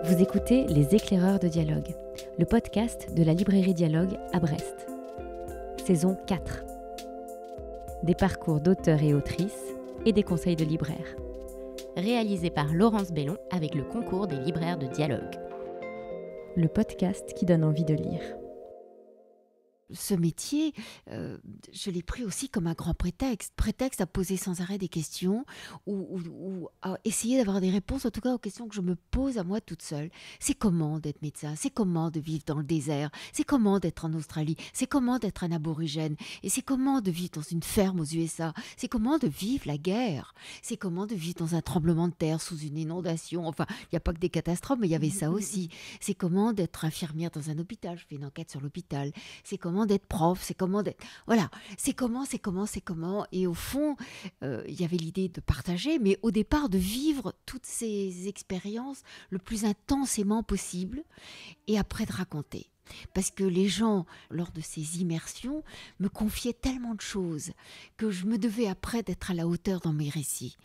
Vous écoutez Les Éclaireurs de Dialogue, le podcast de la librairie Dialogue à Brest. Saison 4. Des parcours d'auteurs et autrices et des conseils de libraires. Réalisé par Laurence Bellon avec le concours des libraires de Dialogue. Le podcast qui donne envie de lire. Ce métier, je l'ai pris aussi comme un grand prétexte à poser sans arrêt des questions ou à essayer d'avoir des réponses, en tout cas aux questions que je me pose à moi toute seule. C'est comment d'être médecin? C'est comment de vivre dans le désert? C'est comment d'être en Australie? C'est comment d'être un aborigène? Et c'est comment de vivre dans une ferme aux USA? C'est comment de vivre la guerre? C'est comment de vivre dans un tremblement de terre, sous une inondation? Enfin, il n'y a pas que des catastrophes, mais il y avait ça aussi. C'est comment d'être infirmière dans un hôpital? Je fais une enquête sur l'hôpital. C'est comment d'être prof, c'est comment d'être... Voilà, c'est comment. Et au fond, il y avait l'idée de partager, mais au départ de vivre toutes ces expériences le plus intensément possible et après de raconter. Parce que les gens, lors de ces immersions, me confiaient tellement de choses que je me devais après d'être à la hauteur dans mes récits.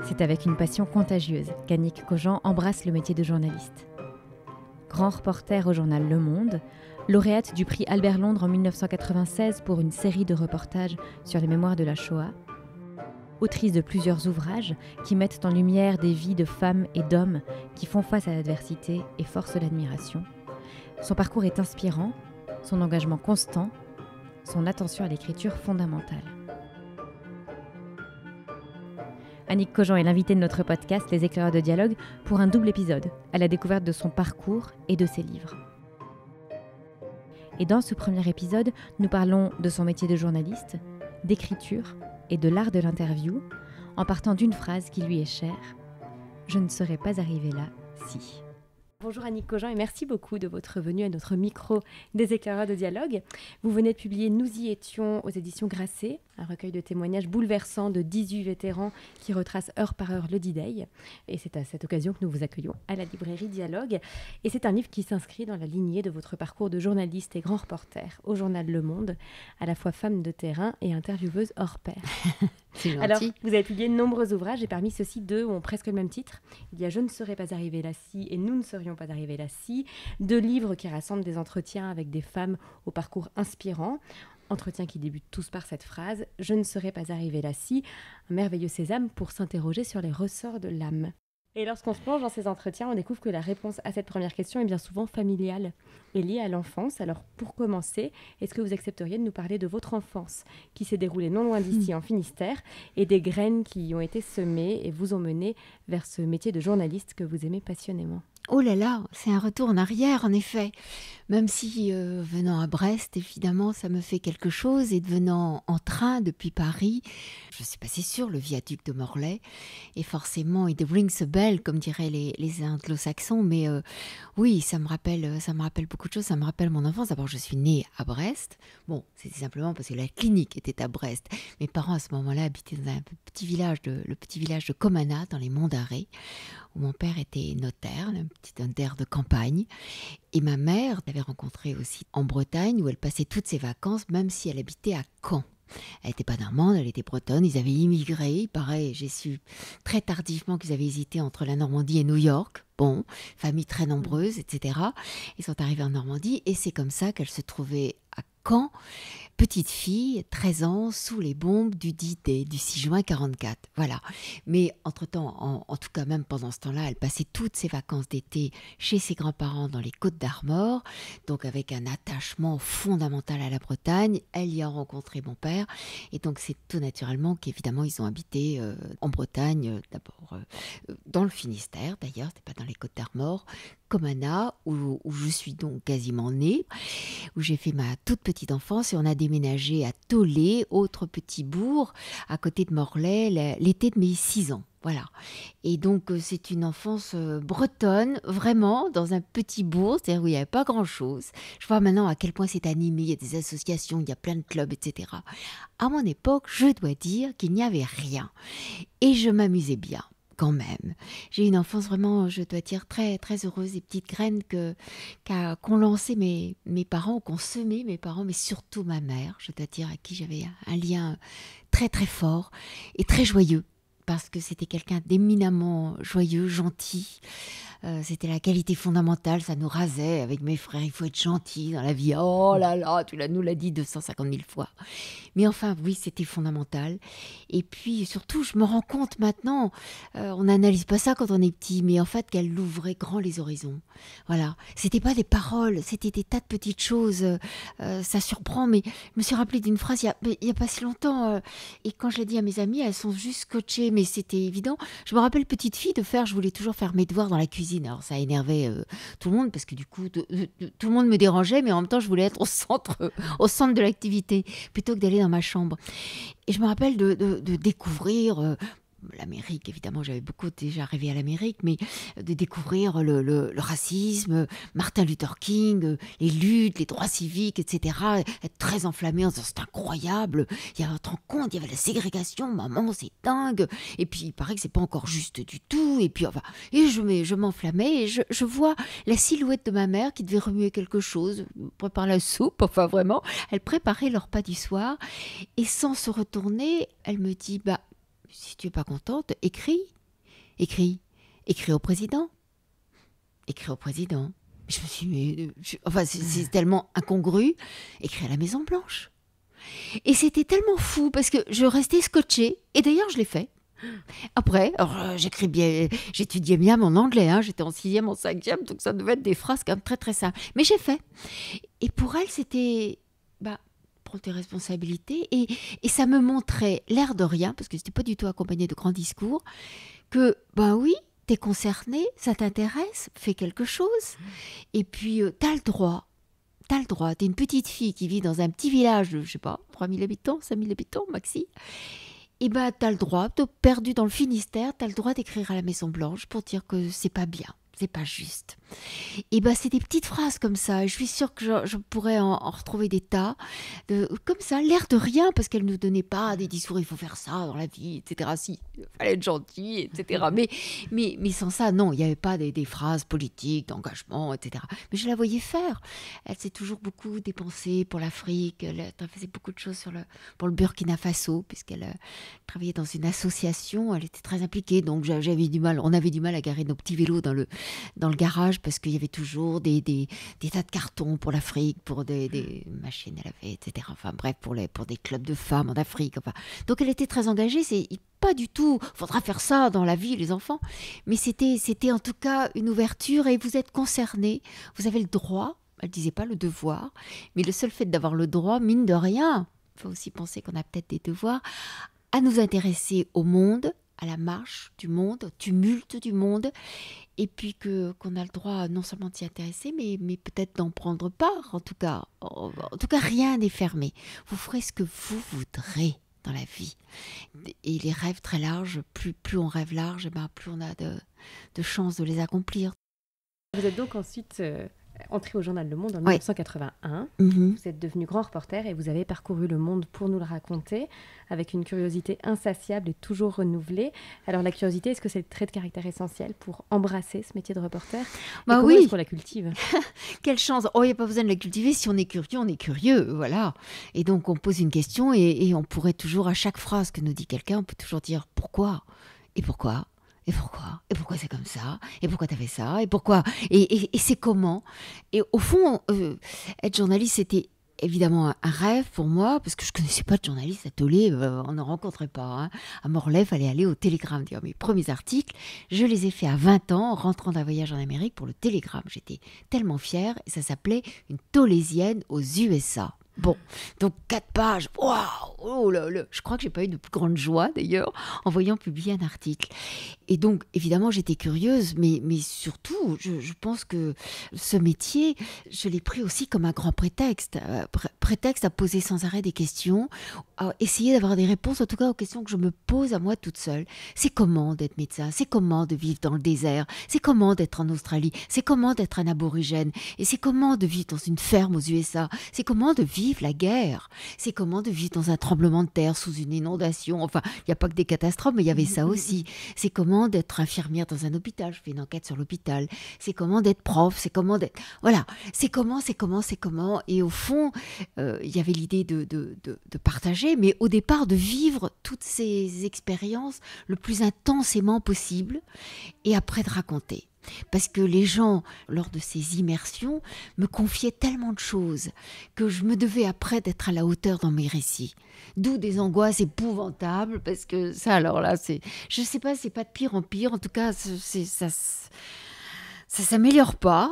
C'est avec une passion contagieuse qu'Annick Cogent embrasse le métier de journaliste. Grand reporter au journal Le Monde, lauréate du prix Albert Londres en 1996 pour une série de reportages sur les mémoires de la Shoah, autrice de plusieurs ouvrages qui mettent en lumière des vies de femmes et d'hommes qui font face à l'adversité et forcent l'admiration. Son parcours est inspirant, son engagement constant, son attention à l'écriture fondamentale. Annick Cogent est l'invitée de notre podcast Les Éclaireurs de Dialogue pour un double épisode à la découverte de son parcours et de ses livres. Et dans ce premier épisode, nous parlons de son métier de journaliste, d'écriture et de l'art de l'interview, en partant d'une phrase qui lui est chère « Je ne serais pas arrivée là si ». Bonjour Annick Cogent et merci beaucoup de votre venue à notre micro des Éclaireurs de Dialogue. Vous venez de publier Nous y étions aux éditions Grasset, un recueil de témoignages bouleversants de 18 vétérans qui retracent heure par heure le D-Day. Et c'est à cette occasion que nous vous accueillons à la librairie Dialogue. Et c'est un livre qui s'inscrit dans la lignée de votre parcours de journaliste et grand reporter au journal Le Monde, à la fois femme de terrain et intervieweuse hors pair. C'est gentil. Alors, vous avez publié de nombreux ouvrages et parmi ceux-ci, deux ont presque le même titre. Il y a « Je ne serais pas arrivée là si » et « Nous ne serions pas arrivés là si », deux livres qui rassemblent des entretiens avec des femmes au parcours inspirant. Entretiens qui débutent tous par cette phrase « Je ne serais pas arrivée là si », un merveilleux sésame pour s'interroger sur les ressorts de l'âme. Et lorsqu'on se plonge dans ces entretiens, on découvre que la réponse à cette première question est bien souvent familiale et liée à l'enfance. Alors, pour commencer, est-ce que vous accepteriez de nous parler de votre enfance qui s'est déroulée non loin d'ici, en Finistère, et des graines qui y ont été semées et vous ont mené vers ce métier de journaliste que vous aimez passionnément? Oh là là, c'est un retour en arrière, en effet. Même si, venant à Brest, évidemment, ça me fait quelque chose. Et venant en train depuis Paris, je suis passée sur le viaduc de Morlaix. Et forcément, it rings a bell, comme diraient les anglo-saxons. Mais oui, ça me rappelle beaucoup de choses. Ça me rappelle mon enfance. D'abord, je suis née à Brest. Bon, c'était simplement parce que la clinique était à Brest. Mes parents, à ce moment-là, habitaient dans le petit village de Comana, dans les Monts d'Arrée, où mon père était notaire, un petit notaire de campagne. Et ma mère l'avait rencontré aussi en Bretagne, où elle passait toutes ses vacances, même si elle habitait à Caen. Elle n'était pas normande, elle était bretonne. Ils avaient immigré, il paraît, j'ai su très tardivement qu'ils avaient hésité entre la Normandie et New York. Bon, famille très nombreuse, etc. Ils sont arrivés en Normandie et c'est comme ça qu'elle se trouvait à Caen, petite fille, 13 ans, sous les bombes du D-Day, du 6 juin 1944. Voilà. Mais entre-temps, en tout cas même pendant ce temps-là, elle passait toutes ses vacances d'été chez ses grands-parents dans les Côtes-d'Armor, donc avec un attachement fondamental à la Bretagne. Elle y a rencontré mon père et donc c'est tout naturellement qu'évidemment ils ont habité en Bretagne, d'abord dans le Finistère d'ailleurs, c'était pas dans les Côtes-d'Armor, Comana, où je suis donc quasiment née, où j'ai fait ma toute petite enfance et on a déménagé à Tollet, autre petit bourg, à côté de Morlaix, l'été de mes 6 ans. Voilà. Et donc, c'est une enfance bretonne, vraiment, dans un petit bourg, c'est-à-dire où il n'y avait pas grand-chose. Je vois maintenant à quel point c'est animé, il y a des associations, il y a plein de clubs, etc. À mon époque, je dois dire qu'il n'y avait rien. Et je m'amusais bien. quand même. J'ai eu une enfance vraiment, je dois dire, très, très heureuse. Des petites graines qu'ont lancé mes parents, qu'ont semé mes parents, mais surtout ma mère, je dois dire, à qui j'avais un lien très, très fort et très joyeux. Parce que c'était quelqu'un d'éminemment joyeux, gentil. C'était la qualité fondamentale, ça nous rasait avec mes frères. Il faut être gentil dans la vie. Oh là là, nous l'as dit 250 000 fois. Mais enfin, oui, c'était fondamental. Et puis surtout, je me rends compte maintenant, on n'analyse pas ça quand on est petit, mais en fait, qu'elle ouvrait grand les horizons. Voilà, c'était pas des paroles, c'était des tas de petites choses. Ça surprend, mais je me suis rappelé d'une phrase il y a pas si longtemps. Et quand je l'ai dit à mes amis, elles sont juste scotchées, mais c'était évident. Je me rappelle petite fille je voulais toujours faire mes devoirs dans la cuisine. Alors ça énervait tout le monde parce que du coup tout le monde me dérangeait, mais en même temps je voulais être au centre de l'activité plutôt que d'aller dans ma chambre. Et je me rappelle de découvrir l'Amérique, évidemment, j'avais beaucoup déjà rêvé à l'Amérique, mais de découvrir le racisme, Martin Luther King, les luttes, les droits civiques, etc. Être très enflammée en disant c'est incroyable, il y a, te rends compte, il y avait la ségrégation, maman, c'est dingue. Et puis il paraît que c'est pas encore juste du tout. Et puis enfin, et je m'enflammais et je vois la silhouette de ma mère qui devait remuer quelque chose, prépare la soupe, enfin vraiment, elle préparait leur repas du soir et sans se retourner, elle me dit si tu n'es pas contente, écris au président. Écris au président. Je me suis dit, c'est tellement incongru. Écris à la Maison Blanche. Et c'était tellement fou parce que je restais scotchée. Et d'ailleurs, je l'ai fait. Après, j'étudiais bien mon anglais. J'étais en 6e, en 5e, donc ça devait être des phrases quand même très très simples. Mais j'ai fait. Et pour elle, c'était... tes responsabilités et ça me montrait l'air de rien parce que c'était pas du tout accompagné de grands discours que oui, t'es concerné, ça t'intéresse, fais quelque chose et puis t'as le droit, t'es une petite fille qui vit dans un petit village de, je sais pas, 3000 habitants, 5000 habitants maxi, et t'as le droit, t'es perdu dans le Finistère, t'as le droit d'écrire à la Maison Blanche pour dire que c'est pas bien, c'est pas juste. Et c'est des petites phrases comme ça. Et je suis sûre que je pourrais en retrouver des tas. Comme ça, l'air de rien, parce qu'elle ne nous donnait pas des discours, il faut faire ça dans la vie, etc. Si, il fallait être gentil, etc. Mais sans ça, non, il n'y avait pas des phrases politiques, d'engagement, etc. Mais je la voyais faire. Elle s'est toujours beaucoup dépensée pour l'Afrique. Elle faisait beaucoup de choses pour le Burkina Faso, puisqu'elle travaillait dans une association. Elle était très impliquée. Donc on avait du mal à garer nos petits vélos dans le garage parce qu'il y avait toujours des tas de cartons pour l'Afrique, pour des machines à laver, etc. Enfin bref, pour des clubs de femmes en Afrique. Enfin. Donc elle était très engagée, c'est pas du tout, faudra faire ça dans la vie, les enfants. Mais c'était en tout cas une ouverture et vous êtes concernés, vous avez le droit, elle disait pas le devoir, mais le seul fait d'avoir le droit, mine de rien, il faut aussi penser qu'on a peut-être des devoirs, à nous intéresser au monde, à la marche du monde, au tumulte du monde, et puis qu'on a le droit non seulement de s'y intéresser, mais peut-être d'en prendre part, en tout cas rien n'est fermé. Vous ferez ce que vous voudrez dans la vie. Et les rêves très larges, plus on rêve large, plus on a de chances de les accomplir. Vous êtes donc ensuite entré au journal Le Monde en 1981. Mmh. Vous êtes devenu grand reporter et vous avez parcouru le monde pour nous le raconter avec une curiosité insatiable et toujours renouvelée. Alors la curiosité, est-ce que c'est le trait de caractère essentiel pour embrasser ce métier de reporter ? Comment est-ce qu'on la cultive ? Quelle chance ! Il n'y a pas besoin de la cultiver. Si on est curieux, voilà. Et donc on pose une question et on pourrait toujours, à chaque phrase que nous dit quelqu'un, on peut toujours dire pourquoi ? Et pourquoi ? Et pourquoi ? Et pourquoi c'est comme ça ? Et pourquoi t'as fait ça ? Et pourquoi ? Et c'est comment ? Et au fond, être journaliste, c'était évidemment un rêve pour moi, parce que je ne connaissais pas de journaliste à Tolé, on n'en rencontrait pas. À Morlaix, il fallait aller au Télégramme. Dire, mes premiers articles, je les ai faits à 20 ans, en rentrant d'un voyage en Amérique pour le Télégramme. J'étais tellement fière, et ça s'appelait « Une Tolésienne aux USA ». Bon, donc 4 pages, waouh, oh là là, je crois que j'ai pas eu de plus grande joie d'ailleurs en voyant publier un article. Et donc évidemment j'étais curieuse, mais surtout je pense que ce métier, je l'ai pris aussi comme un grand prétexte, prétexte à poser sans arrêt des questions, à essayer d'avoir des réponses en tout cas aux questions que je me pose à moi toute seule. C'est comment d'être médecin, c'est comment de vivre dans le désert, c'est comment d'être en Australie, c'est comment d'être un aborigène, et c'est comment de vivre dans une ferme aux USA, c'est comment de vivre vivre la guerre. C'est comment de vivre dans un tremblement de terre, sous une inondation. Enfin, il n'y a pas que des catastrophes, mais il y avait ça aussi. C'est comment d'être infirmière dans un hôpital. Je fais une enquête sur l'hôpital. C'est comment d'être prof. C'est comment d'être... Voilà. C'est comment. Et au fond, il y avait l'idée de partager, mais au départ, de vivre toutes ces expériences le plus intensément possible et après de raconter. Parce que les gens, lors de ces immersions, me confiaient tellement de choses que je me devais après d'être à la hauteur dans mes récits. D'où des angoisses épouvantables, parce que ça, alors là, je sais pas, c'est pas de pire en pire. En tout cas, ça s'améliore pas,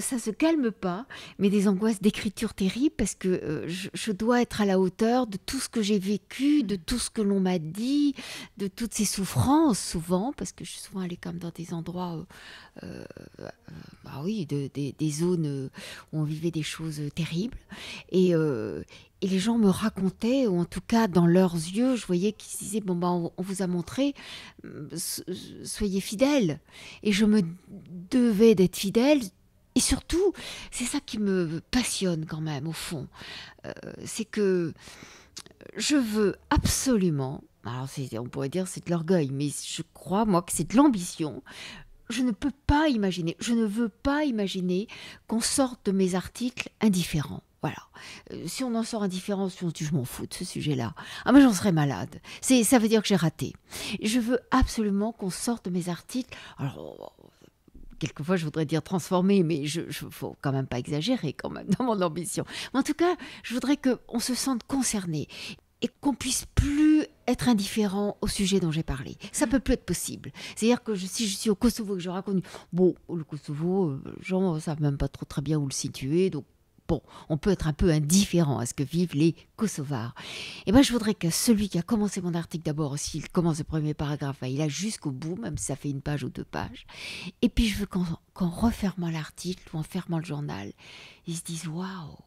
ça se calme pas, mais des angoisses d'écriture terribles parce que je dois être à la hauteur de tout ce que j'ai vécu, de tout ce que l'on m'a dit, de toutes ces souffrances souvent, parce que je suis souvent allée comme dans des endroits, des zones où on vivait des choses terribles, et les gens me racontaient, ou en tout cas dans leurs yeux, je voyais qu'ils se disaient on vous a montré, soyez fidèles. Et je me devais d'être fidèle. Et surtout, c'est ça qui me passionne quand même, au fond. C'est que je veux absolument, alors on pourrait dire c'est de l'orgueil, mais je crois, moi, que c'est de l'ambition. Je ne veux pas imaginer qu'on sorte de mes articles indifférents. Voilà. Si on en sort indifférent, je m'en fous de ce sujet-là. Ah, mais j'en serais malade. Ça veut dire que j'ai raté. Je veux absolument qu'on sorte de mes articles. Alors, quelquefois, je voudrais dire transformer, mais faut quand même pas exagérer quand même dans mon ambition. Mais en tout cas, je voudrais qu'on se sente concerné et qu'on puisse plus être indifférent au sujet dont j'ai parlé. Ça peut plus être possible. C'est-à-dire que si je suis au Kosovo et que je raconte, le Kosovo, les gens ne savent même pas trop très bien où le situer, donc on peut être un peu indifférent à ce que vivent les Kosovars. Et je voudrais que celui qui a commencé mon article d'abord, s'il commence le premier paragraphe, il a jusqu'au bout, même si ça fait 1 page ou 2 pages. Et puis je veux qu'en refermant l'article ou en fermant le journal, ils se disent « Waouh,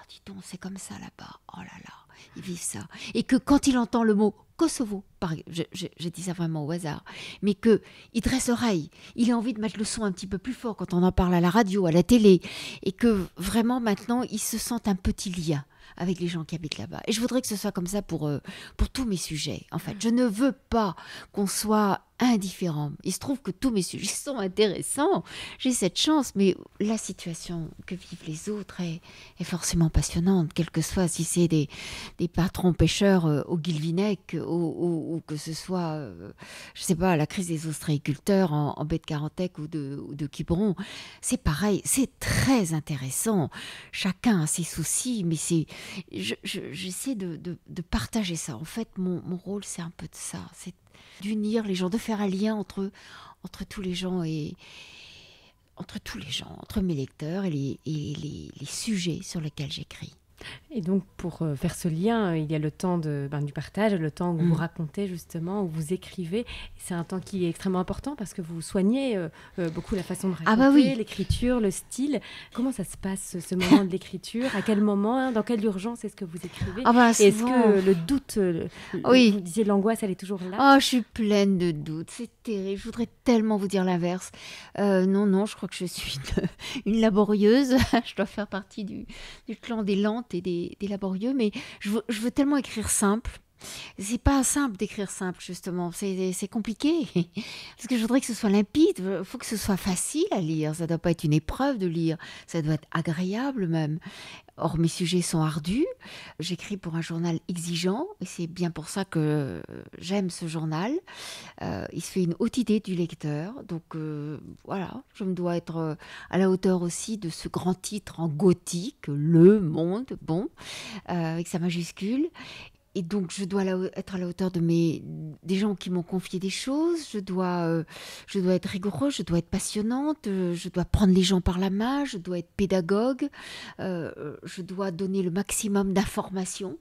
dis donc, c'est comme ça là-bas. Oh là là, ils vivent ça. » Et que quand il entend le mot Kosovo, je dis ça vraiment au hasard, mais qu'il dresse l'oreille, il a envie de mettre le son un petit peu plus fort quand on en parle à la radio, à la télé, et que vraiment maintenant, il se sent un petit lien avec les gens qui habitent là-bas. Et je voudrais que ce soit comme ça pour tous mes sujets. En fait, je ne veux pas qu'on soit indifférent. Il se trouve que tous mes sujets sont intéressants. J'ai cette chance, mais la situation que vivent les autres est forcément passionnante, quel que soit si c'est des patrons pêcheurs au Guilvinec ou que ce soit, je sais pas, la crise des ostréiculteurs en baie de Carantec ou de Quiberon. C'est pareil, c'est très intéressant. Chacun a ses soucis, mais j'essaie de partager ça. En fait, mon rôle, c'est un peu de ça. C'est d'unir les gens, de faire un lien entre tous les gens entre mes lecteurs et les sujets sur lesquels j'écris. Et donc, pour faire ce lien, il y a le temps du partage, le temps où vous racontez justement, où vous écrivez. C'est un temps qui est extrêmement important parce que vous soignez beaucoup la façon de raconter, l'écriture, le style. Comment ça se passe, ce moment de l'écriture? À quel moment, dans quelle urgence est-ce que vous écrivez? Est-ce que le doute, vous disiez l'angoisse, elle est toujours là? Je suis pleine de doutes, c'est terrible. Je voudrais tellement vous dire l'inverse. Non, je crois que je suis une laborieuse. Je dois faire partie du clan des lentes et des laborieux, mais je veux tellement écrire simple. C'est pas simple d'écrire simple, justement, c'est compliqué, parce que je voudrais que ce soit limpide, il faut que ce soit facile à lire, ça doit pas être une épreuve de lire, ça doit être agréable même. Or, mes sujets sont ardus, j'écris pour un journal exigeant, et c'est bien pour ça que j'aime ce journal. Il se fait une haute idée du lecteur, donc voilà, je me dois être à la hauteur aussi de ce grand titre en gothique, Le Monde, avec sa majuscule. Et donc, je dois être à la hauteur des gens qui m'ont confié des choses. Je dois être rigoureuse, je dois être passionnante, je dois prendre les gens par la main, je dois être pédagogue, je dois donner le maximum d'informations.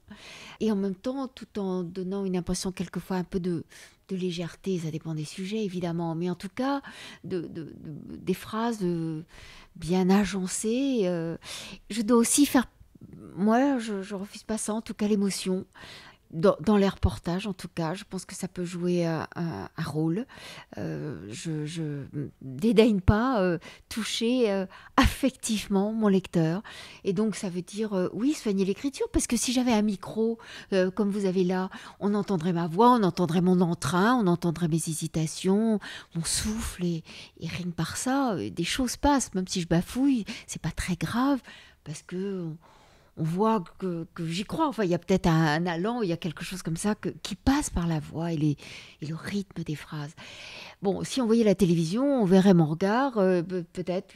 Et en même temps, tout en donnant une impression quelquefois un peu de légèreté, ça dépend des sujets évidemment, mais en tout cas, des phrases bien agencées. Je dois aussi faire... Moi, je refuse pas ça, en tout cas l'émotion. dans les reportages, en tout cas, je pense que ça peut jouer un rôle. Je dédaigne pas toucher affectivement mon lecteur. Et donc, ça veut dire, oui, soigner l'écriture, parce que si j'avais un micro, comme vous avez là, on entendrait ma voix, on entendrait mon entrain, on entendrait mes hésitations, mon souffle, et rien que par ça, des choses passent, même si je bafouille, c'est pas très grave, parce que on voit que j'y crois. Enfin, il y a peut-être un allant, il y a quelque chose comme ça qui passe par la voix et le rythme des phrases. Bon, si on voyait la télévision, on verrait mon regard, peut-être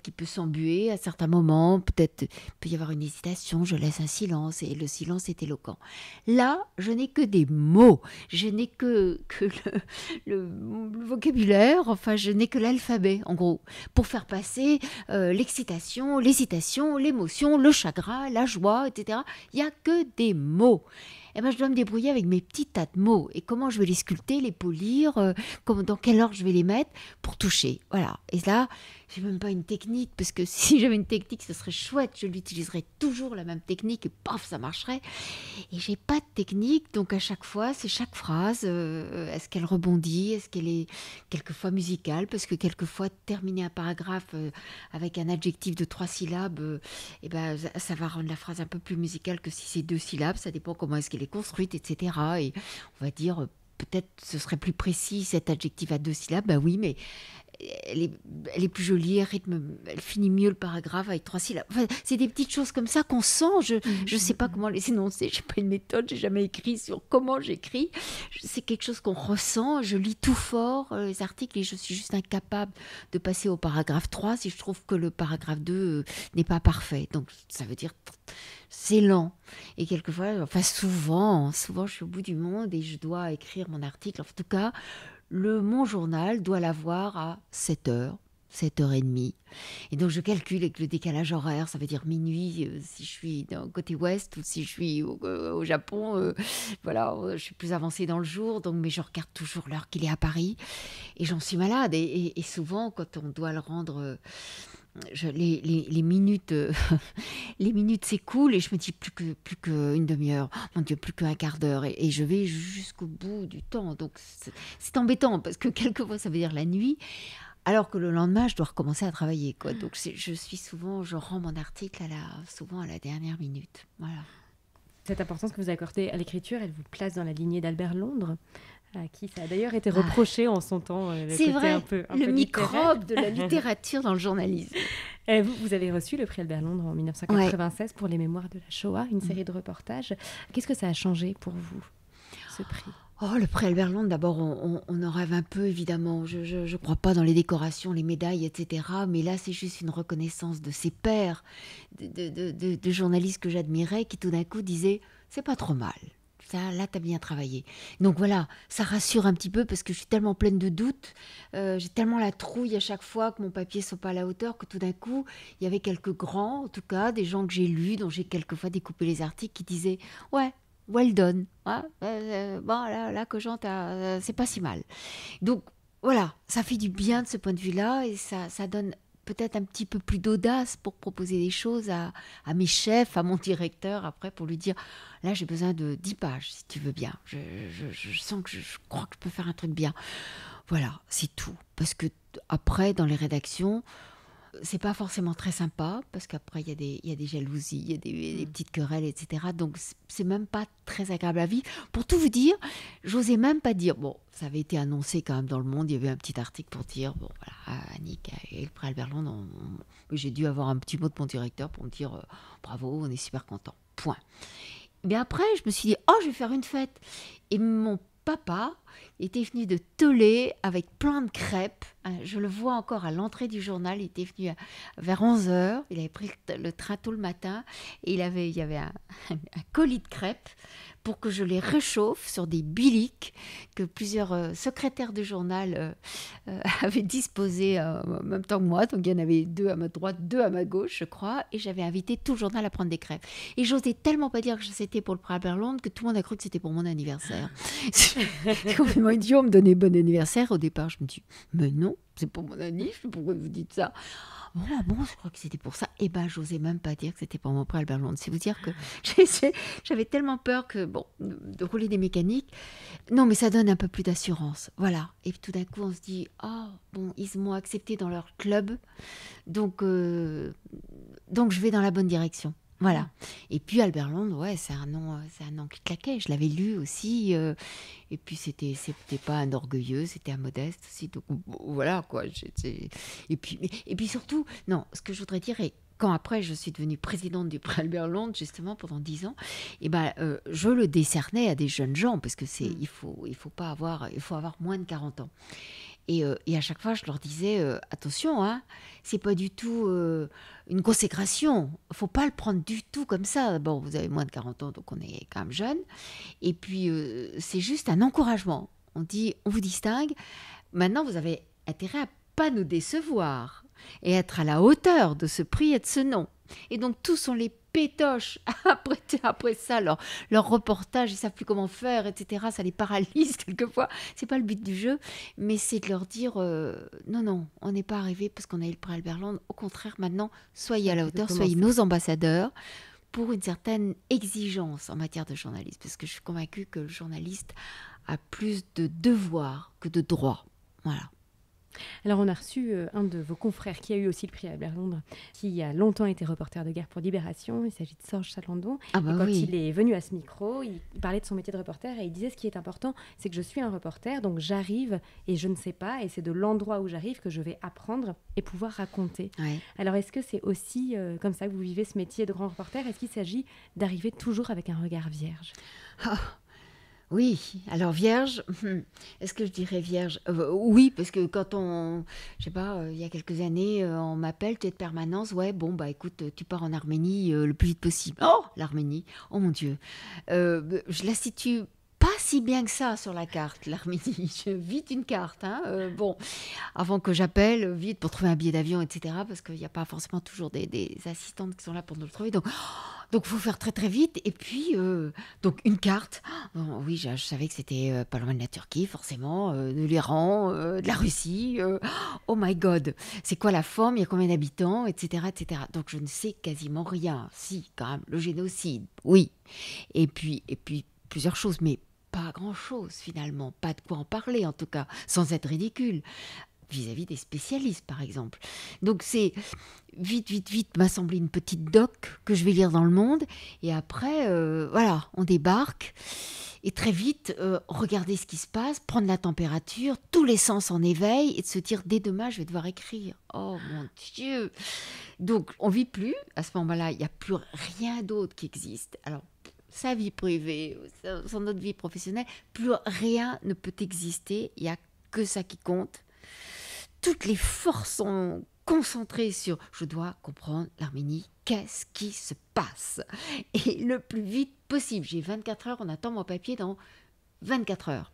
qu'il peut s'embuer à certains moments, peut-être peut y avoir une hésitation, je laisse un silence et le silence est éloquent. Là, je n'ai que des mots, je n'ai que le vocabulaire, enfin, je n'ai que l'alphabet, en gros, pour faire passer l'excitation, l'hésitation, l'émotion, le chagrin, la joie, etc. Il n'y a que des mots. Eh ben, je dois me débrouiller avec mes petits tas de mots. Et comment je vais les sculpter, les polir, dans quel ordre je vais les mettre pour toucher. Voilà. Et là, je n'ai même pas une technique, parce que si j'avais une technique, ce serait chouette. Je l'utiliserais toujours la même technique et paf, ça marcherait. Et j'ai pas de technique, donc à chaque fois, c'est chaque phrase. Est-ce qu'elle rebondit? Est-ce qu'elle est quelquefois musicale? Parce que quelquefois, terminer un paragraphe avec un adjectif de 3 syllabes, eh ben, ça va rendre la phrase un peu plus musicale que si c'est 2 syllabes. Ça dépend comment est-ce qu'elle est construite, etc. Et on va dire, peut-être ce serait plus précis cet adjectif à 2 syllabes. Ben oui, mais elle est plus jolie, elle finit mieux le paragraphe avec 3 syllabes. Enfin, c'est des petites choses comme ça qu'on sent. Je sais pas comment les énoncer. J'ai pas une méthode. J'ai jamais écrit sur comment j'écris. C'est quelque chose qu'on ressent. Je lis tout fort les articles et je suis juste incapable de passer au paragraphe 3 si je trouve que le paragraphe 2 n'est pas parfait. Donc ça veut dire c'est lent. Et quelquefois, enfin souvent, je suis au bout du monde et je dois écrire mon article. En tout cas, mon journal doit l'avoir à 7h, 7h30. Et donc je calcule avec le décalage horaire, ça veut dire minuit si je suis côté ouest ou si je suis au Japon. Voilà, je suis plus avancée dans le jour, mais je regarde toujours l'heure qu'il est à Paris. Et j'en suis malade. Et souvent, quand on doit le rendre... les minutes les minutes s'écoulent et je me dis plus qu'une demi-heure, mon Dieu, plus qu'un quart d'heure et je vais jusqu'au bout du temps. Donc c'est embêtant parce que quelquefois ça veut dire la nuit alors que le lendemain je dois recommencer à travailler, quoi. Donc je rends mon article souvent à la dernière minute. Voilà. Cette importance que vous accordez à l'écriture, elle vous place dans la lignée d'Albert Londres, à qui ça a d'ailleurs été reproché en son temps. C'est vrai, un peu le microbe de la littérature dans le journalisme. Vous avez reçu le prix Albert Londres en 1996 pour les mémoires de la Shoah, une série de reportages. Qu'est-ce que ça a changé pour vous, ce prix ? Oh, le prix Albert Londres, d'abord, on en rêve un peu, évidemment. Je ne crois pas dans les décorations, les médailles, etc. Mais là, c'est juste une reconnaissance de ses pairs, de journalistes que j'admirais, qui tout d'un coup disaient « c'est pas trop mal ». Là, tu as bien travaillé. Donc voilà, ça rassure un petit peu parce que je suis tellement pleine de doutes, j'ai tellement la trouille à chaque fois que mon papier ne soit pas à la hauteur que tout d'un coup, il y avait quelques grands, en tout cas, des gens que j'ai lus, dont j'ai quelquefois découpé les articles, qui disaient « ouais, well done, ouais, bon, là Cogent, c'est pas si mal ». Donc voilà, ça fait du bien de ce point de vue-là et ça donne peut-être un petit peu plus d'audace pour proposer des choses à mes chefs, à mon directeur après pour lui dire là j'ai besoin de 10 pages si tu veux bien, je sens que je crois que je peux faire un truc bien. Voilà, c'est tout. Parce que après dans les rédactions c'est pas forcément très sympa parce qu'après il y a des jalousies, il y a des petites querelles, etc. Donc c'est même pas très agréable à vivre. Pour tout vous dire, j'osais même pas dire, bon, ça avait été annoncé quand même dans Le Monde, il y avait un petit article pour dire, bon voilà, Annick et le prix Albert Londres, j'ai dû avoir un petit mot de mon directeur pour me dire, bravo, on est super content, point. Mais après, je me suis dit, oh, je vais faire une fête. Et mon papa était venu de Tollet avec plein de crêpes. Je le vois encore à l'entrée du journal. Il était venu vers 11h. Il avait pris le train tôt le matin. Et il y avait un colis de crêpes pour que je les réchauffe sur des biliques que plusieurs secrétaires de journal avaient disposés en même temps que moi. Donc il y en avait 2 à ma droite, 2 à ma gauche, je crois. Et j'avais invité tout le journal à prendre des crêpes. Et j'osais tellement pas dire que c'était pour le prix Albert Londres que tout le monde a cru que c'était pour mon anniversaire. complètement idiot, on me donnait bon anniversaire. Au départ, je me dis, mais non, c'est pour mon anniversaire, je sais pas pourquoi vous dites ça. Bon, je crois que c'était pour ça. Eh ben, j'osais même pas dire que c'était pour mon prix Albert Londres. C'est vous dire que j'avais tellement peur de rouler des mécaniques. Non, mais ça donne un peu plus d'assurance. Voilà. Et tout d'un coup, on se dit, ils m'ont accepté dans leur club. Donc je vais dans la bonne direction. Voilà. Et puis Albert Londres, ouais, c'est un nom qui claquait. Je l'avais lu aussi. Et puis c'était pas un orgueilleux, c'était un modeste aussi. Donc voilà quoi. Et puis surtout, non, ce que je voudrais dire est quand après je suis devenue présidente du prix Albert Londres justement pendant 10 ans, et je le décernais à des jeunes gens parce que il faut avoir moins de 40 ans. Et à chaque fois, je leur disais, attention, hein, c'est pas du tout une consécration. Faut pas le prendre du tout comme ça. Bon, vous avez moins de 40 ans, donc on est quand même jeune. Et puis, c'est juste un encouragement. On dit, on vous distingue. Maintenant, vous avez intérêt à pas nous décevoir et être à la hauteur de ce prix et de ce nom. Et donc, tous sont les pétoches après ça, leur reportage, ils ne savent plus comment faire, etc. Ça les paralyse quelquefois. Ce n'est pas le but du jeu, mais c'est de leur dire non, on n'est pas arrivé parce qu'on a eu le prix Albert Londres. Au contraire, maintenant, soyez à la hauteur, soyez nos ambassadeurs pour une certaine exigence en matière de journalisme. Parce que je suis convaincue que le journaliste a plus de devoirs que de droits. Voilà. Alors, on a reçu un de vos confrères qui a eu aussi le prix Albert Londres, qui a longtemps été reporter de guerre pour Libération. Il s'agit de Sorge Chalandon. Et quand il est venu à ce micro, il parlait de son métier de reporter et il disait ce qui est important, c'est que je suis un reporter, donc j'arrive et je ne sais pas, et c'est de l'endroit où j'arrive que je vais apprendre et pouvoir raconter. Ouais. Alors, est-ce que c'est aussi comme ça que vous vivez ce métier de grand reporter? Est-ce qu'il s'agit d'arriver toujours avec un regard vierge? Oui, alors vierge, est-ce que je dirais vierge? Oui, parce que quand je sais pas, il y a quelques années, on m'appelle, tu es de permanence, ouais, bon, écoute, tu pars en Arménie le plus vite possible. Oh, l'Arménie, oh mon Dieu. Je la situe pas si bien que ça sur la carte, l'Arménie. Vite une carte, hein. Avant que j'appelle, vite pour trouver un billet d'avion, etc., parce qu'il n'y a pas forcément toujours des assistantes qui sont là pour nous le trouver, donc, il faut faire très, très vite. Et puis, donc, une carte. Oui, je savais que c'était pas loin de la Turquie, forcément, de l'Iran, de la Russie. Oh my God, c'est quoi la forme? Il y a combien d'habitants, etc., etc. Donc, je ne sais quasiment rien. Si, quand même, le génocide, oui. Et puis plusieurs choses, mais pas grand-chose, finalement. Pas de quoi en parler, en tout cas, sans être ridicule. Vis-à-vis des spécialistes, par exemple. Donc, c'est vite m'assembler une petite doc que je vais lire dans Le Monde. Et après, voilà, on débarque. Et très vite, regarder ce qui se passe, prendre la température, tous les sens en éveil, et de se dire, dès demain, je vais devoir écrire. Oh, mon Dieu! Donc, on ne vit plus. À ce moment-là, il n'y a plus rien d'autre qui existe. Alors, sa vie privée, son autre vie professionnelle, plus rien ne peut exister. Il n'y a que ça qui compte. Toutes les forces sont concentrées sur « je dois comprendre l'Arménie, qu'est-ce qui se passe ?» Et le plus vite possible. J'ai 24 heures, on attend mon papier dans 24 heures.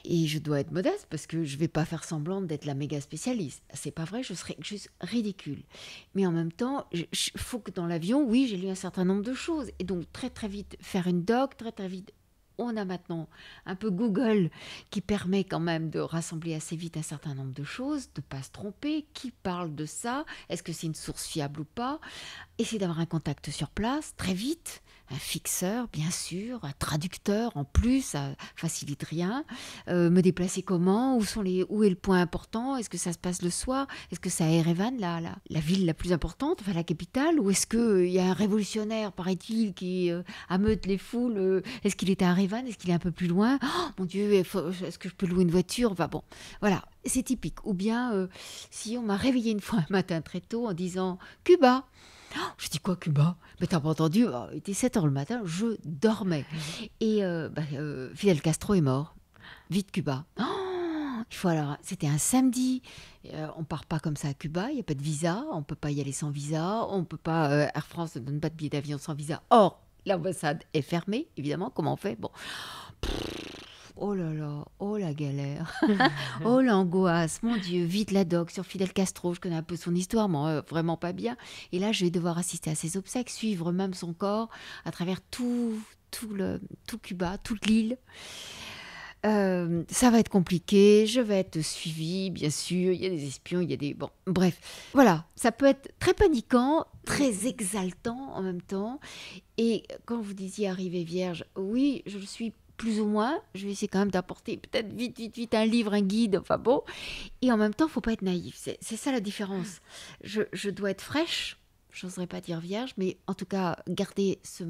Et je dois être modeste parce que je ne vais pas faire semblant d'être la méga spécialiste. C'est pas vrai, je serais juste ridicule. Mais en même temps, il faut que dans l'avion, oui, j'ai lu un certain nombre de choses. Et donc très très vite, faire une doc, très très vite. On a maintenant un peu Google qui permet quand même de rassembler assez vite un certain nombre de choses, de ne pas se tromper. Qui parle de ça? Est-ce que c'est une source fiable ou pas? Essayer d'avoir un contact sur place très vite. Un fixeur, bien sûr, un traducteur en plus, ça facilite rien. Me déplacer comment? Où est le point important? Est-ce que ça se passe le soir? Est-ce que c'est à Erevan, la ville la plus importante, enfin la capitale? Ou est-ce qu'il y a un révolutionnaire, paraît-il, qui ameute les foules? Est-ce qu'il est à Erevan? Est-ce qu'il est un peu plus loin? Oh mon Dieu, est-ce que je peux louer une voiture? Enfin bon, voilà, c'est typique. Ou bien, si on m'a réveillée une fois un matin très tôt en disant « Cuba !» Je dis quoi, Cuba? Mais t'as pas entendu? Il était 7h le matin, je dormais. Et Fidel Castro est mort. Vite, Cuba. C'était un samedi. On part pas comme ça à Cuba, il n'y a pas de visa, on peut pas y aller sans visa, on peut pas. Air France ne donne pas de billet d'avion sans visa. Or, l'ambassade est fermée, évidemment. Comment on fait? Bon. Oh là là, oh la galère, oh l'angoisse, mon Dieu, vite la doc sur Fidel Castro, je connais un peu son histoire, mais vraiment pas bien. Et là, je vais devoir assister à ses obsèques, suivre même son corps à travers tout Cuba, toute l'île. Ça va être compliqué, je vais être suivie, bien sûr, il y a des espions, il y a des... Bon, bref, voilà, ça peut être très paniquant, très exaltant en même temps. Et quand vous disiez arriver vierge, oui, je le suis plus ou moins. Je vais essayer quand même d'apporter peut-être vite un livre, un guide, enfin bon. Et en même temps, il ne faut pas être naïf. C'est ça la différence. Je dois être fraîche. J'oserais pas dire vierge, mais en tout cas, garder ce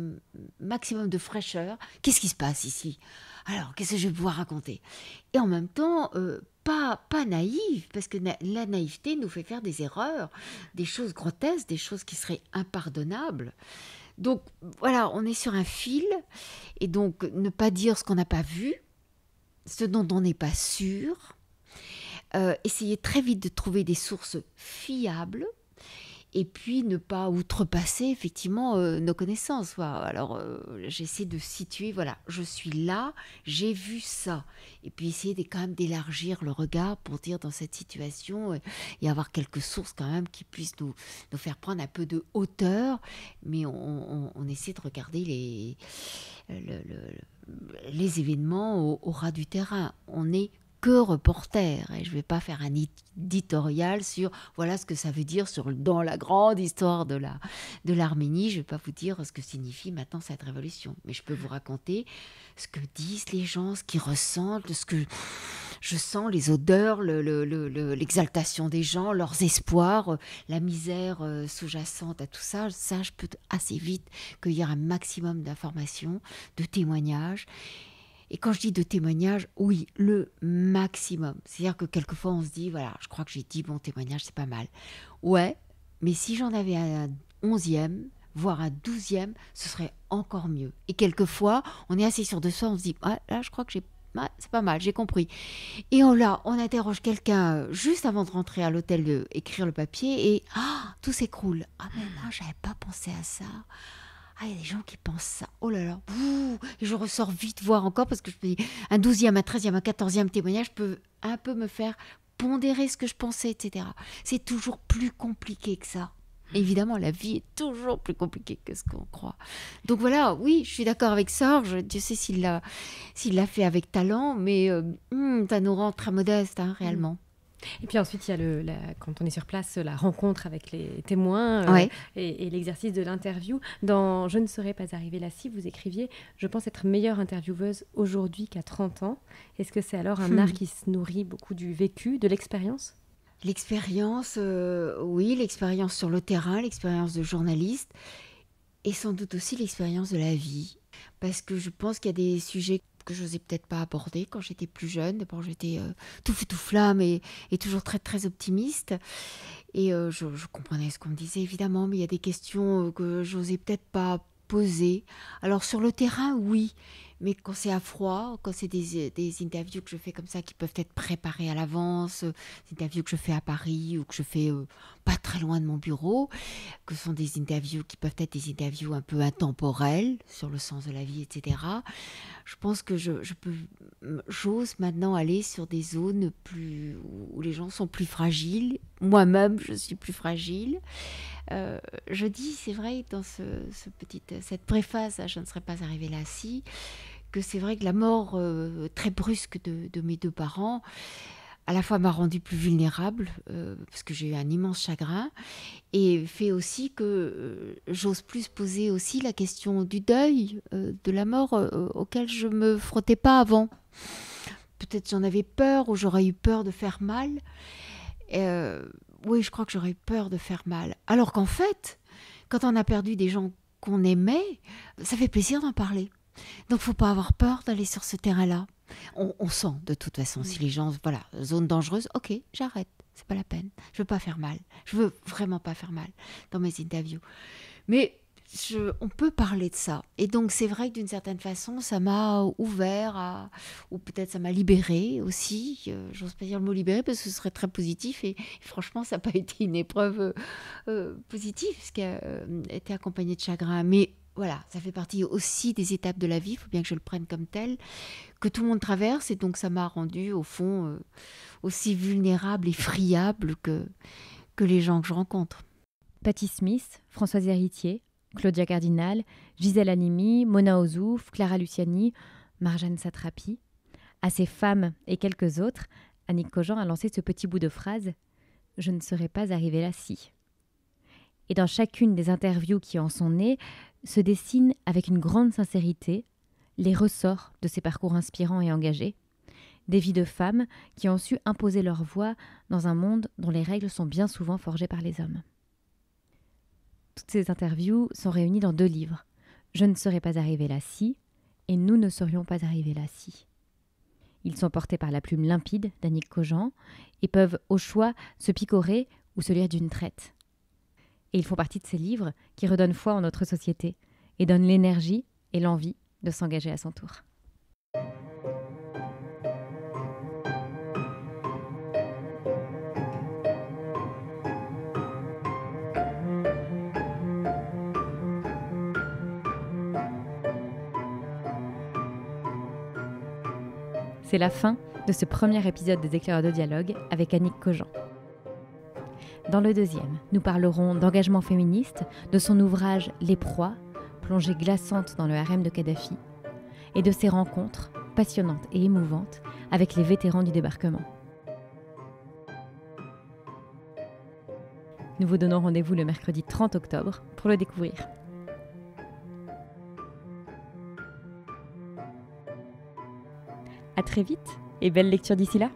maximum de fraîcheur. Qu'est-ce qui se passe ici? Alors, qu'est-ce que je vais pouvoir raconter? Et en même temps, pas naïve, parce que la naïveté nous fait faire des erreurs, des choses grotesques, des choses qui seraient impardonnables. Donc, voilà, on est sur un fil, et donc ne pas dire ce qu'on n'a pas vu, ce dont on n'est pas sûr, essayer très vite de trouver des sources fiables, et puis ne pas outrepasser effectivement nos connaissances. Voilà. Alors j'essaie de situer, voilà, je suis là, j'ai vu ça, et puis essayer quand même d'élargir le regard pour dire dans cette situation et avoir quelques sources quand même qui puissent nous faire prendre un peu de hauteur, mais on essaie de regarder les événements au ras du terrain. On est que reporter, et je ne vais pas faire un éditorial sur voilà ce que ça veut dire dans la grande histoire de l'Arménie. Je ne vais pas vous dire ce que signifie maintenant cette révolution, mais je peux vous raconter ce que disent les gens, ce qu'ils ressentent, ce que je sens, les odeurs, l'exaltation des gens, leurs espoirs, la misère sous-jacente à tout ça. Ça, je peux assez vite cueillir un maximum d'informations, de témoignages. Et quand je dis de témoignages, oui, le maximum. C'est-à-dire que quelquefois, on se dit, voilà, je crois que j'ai 10 bons témoignages, c'est pas mal. Ouais, mais si j'en avais un 11e, voire un 12e, ce serait encore mieux. Et quelquefois, on est assez sûr de soi, on se dit, ah, là, je crois que c'est pas mal, j'ai compris. Et on interroge quelqu'un juste avant de rentrer à l'hôtel, écrire le papier, et tout s'écroule. Ah, mais moi, j'avais pas pensé à ça. Ah, il y a des gens qui pensent ça. Oh là là. Et je ressors vite voir encore parce que je peux dire un 12e, un 13e, un 14e témoignage peut un peu me faire pondérer ce que je pensais, etc. C'est toujours plus compliqué que ça. Évidemment, la vie est toujours plus compliquée que ce qu'on croit. Donc voilà, oui, je suis d'accord avec Sorge. Dieu sait s'il l'a fait avec talent, mais ça nous rend très modestes, réellement. Et puis ensuite, il y a quand on est sur place, la rencontre avec les témoins et l'exercice de l'interview. Dans « Je ne serais pas arrivée là si » vous écriviez « Je pense être meilleure intervieweuse aujourd'hui qu'à 30 ans ». Est-ce que c'est alors un art qui se nourrit beaucoup du vécu, de l'expérience ? L'expérience, oui, l'expérience sur le terrain, l'expérience de journaliste et sans doute aussi l'expérience de la vie. Parce que je pense qu'il y a des sujets que je n'osais peut-être pas aborder quand j'étais plus jeune. D'abord, j'étais tout feu, tout flamme et toujours très, très optimiste. Et je comprenais ce qu'on me disait, évidemment, mais il y a des questions que je n'osais peut-être pas poser. Alors, sur le terrain, oui. Mais quand c'est à froid, quand c'est des interviews que je fais comme ça qui peuvent être préparées à l'avance, des interviews que je fais à Paris ou que je fais pas très loin de mon bureau, que ce sont des interviews qui peuvent être des interviews un peu intemporelles sur le sens de la vie, etc. Je pense que j'ose maintenant aller sur des zones où les gens sont plus fragiles. Moi-même, je suis plus fragile. Je dis, c'est vrai, dans cette préface, je ne serais pas arrivée là si, que c'est vrai que la mort très brusque de mes deux parents, à la fois m'a rendue plus vulnérable, parce que j'ai eu un immense chagrin, et fait aussi que j'ose plus poser aussi la question du deuil, de la mort, auquel je ne me frottais pas avant. Peut-être j'en avais peur, ou j'aurais eu peur de faire mal. Oui, je crois que j'aurais eu peur de faire mal. Alors qu'en fait, quand on a perdu des gens qu'on aimait, ça fait plaisir d'en parler. Donc, il ne faut pas avoir peur d'aller sur ce terrain-là. On sent, de toute façon, si les gens... Voilà, zone dangereuse, ok, j'arrête. C'est pas la peine. Je veux pas faire mal. Je veux vraiment pas faire mal dans mes interviews. Mais on peut parler de ça. Et donc, c'est vrai que d'une certaine façon, ça m'a ouvert ou peut-être ça m'a libérée aussi. J'ose pas dire le mot libérée parce que ce serait très positif. Et franchement, ça n'a pas été une épreuve positive, parce qu'elle était accompagnée de chagrin. Mais voilà, ça fait partie aussi des étapes de la vie. Il faut bien que je le prenne comme tel, que tout le monde traverse. Et donc, ça m'a rendue, au fond, aussi vulnérable et friable que les gens que je rencontre. Patti Smith, Françoise Héritier, Claudia Cardinal, Gisèle Halimi, Mona Ozouf, Clara Luciani, Marjane Satrapi. À ces femmes et quelques autres, Annick Cogent a lancé ce petit bout de phrase « Je ne serais pas arrivée là si ». Et dans chacune des interviews qui en sont nées, se dessinent avec une grande sincérité les ressorts de ces parcours inspirants et engagés, des vies de femmes qui ont su imposer leur voix dans un monde dont les règles sont bien souvent forgées par les hommes. Toutes ces interviews sont réunies dans 2 livres, Je ne serais pas arrivée là si et Nous ne serions pas arrivés là si. Ils sont portés par la plume limpide d'Annick Cogent et peuvent au choix se picorer ou se lire d'une traite. Et ils font partie de ces livres qui redonnent foi en notre société et donnent l'énergie et l'envie de s'engager à son tour. C'est la fin de ce premier épisode des Éclaireurs de dialogue avec Annick Cogent. Dans le 2e, nous parlerons d'engagement féministe, de son ouvrage Les proies, plongée glaçante dans le harem de Kadhafi, et de ses rencontres passionnantes et émouvantes avec les vétérans du débarquement. Nous vous donnons rendez-vous le mercredi 30 octobre pour le découvrir. À très vite et belle lecture d'ici là.